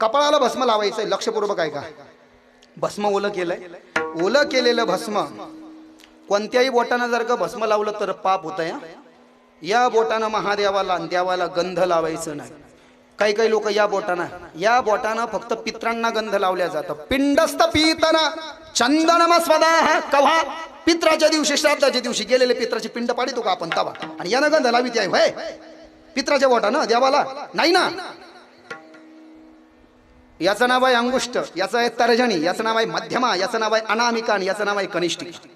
कपाळाला भस्म लावायचंय, लक्षपूर्वक ऐका. भस्म ओलं केलंय, ओलं केलेलं भस्म कोणत्याही बोटानं जर का भस्म लावलं तर पाप होतंय. या बोटानं महादेवाला आणि देवाला गंध लावायचं नाही. काही काही लोक या बोटानं फक्त पित्रांना गंध लावल्या जातं. पिंडस्थ पीतना चंदनम स्वदाह. कव्हा? पित्राच्या दिवशी, श्राद्धाच्या दिवशी गेलेले पित्राची पिंड पाडितो का आपण तवा, आणि यानं गंध लावी आहे होय पित्राच्या बोटानं देवाला? नाही ना. याचं नाव आहे अंगुष्ठ, याचं आहे तर्जनी, याचं नाव आहे मध्यमा, याचं नाव आहे अनामिका, आणि याचं नाव आहे कनिष्ठिका.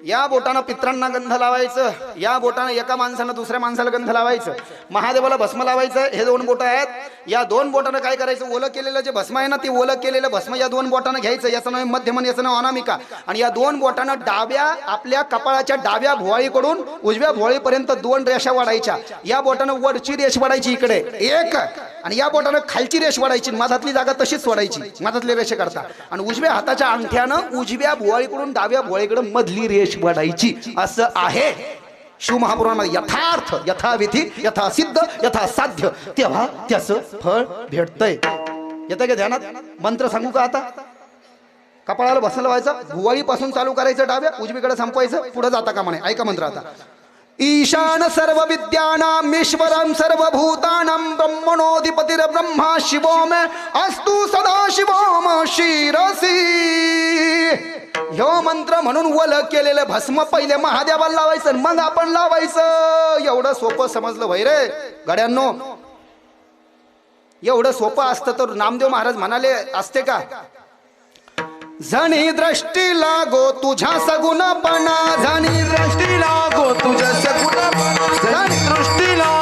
या बोटानं पित्रांना गंध लावायचं, या बोटानं एका माणसानं दुसऱ्या माणसाला गंध लावायचं, महादेवाला भस्म लावायचं. हे दोन बोटं आहेत. या दोन बोटानं काय करायचं? ओलं केलेलं जे भस्म आहे ना, ते ओलं केलेलं भस्म या दोन बोटानं घ्यायचं. याचं नाव मध्यमन, याचं नाव अनामिका. आणि या दोन बोटानं डाव्या आपल्या कपाळाच्या डाव्या भुवाळीकडून उजव्या भुवाळीपर्यंत 2 रेषा वाढायच्या. या बोटानं वरची रेष वाढायची इकडे एक, आणि या बोटानं खालची रेष वाढायची. मधातली जागा तशीच सोडायची, मधातली रेषा करता. आणि उजव्या हाताच्या अंगठ्यानं उजव्या भुवाळीकडून डाव्या भुवाळीकडे मधली रेष वाढायची. असं आहे शिवमहापुराणामध्ये. यथार्थ, यथाविधी, यथासिद्ध, यथासाध्य, तेव्हा त्याचं फळ भेटतंय. येतं का ध्यानात? मंत्र सांगू का आता? कपाळाला भस्म लावायचं, भुवाळीपासून चालू करायचं, डाव्या उजवीकडे संपवायचं, पुढे जाता का म्हणे. ऐका मंत्र आता. ईशान सर्व विद्यानाम ईश्वरं सर्वभूतानां ब्रह्मणोऽधिपतिर्ब्रह्मा शिवो मे अस्तु सदा शिवोम शिरसी. ह्यो मंत्र म्हणून वल केलेलं भस्म पहिले महादेवाला लावायचं, मग आपण लावायचं. एवढं सोपं समजलं भाई रे गड्यांनो. एवढं सोपं असतं तर नामदेव महाराज म्हणाले असते का? जणी दृष्टी लागो तुझ्या सगुणपणा, जणी दृष्टी लागो तुझ्या सगुणपणा, जणी दृष्टी लागो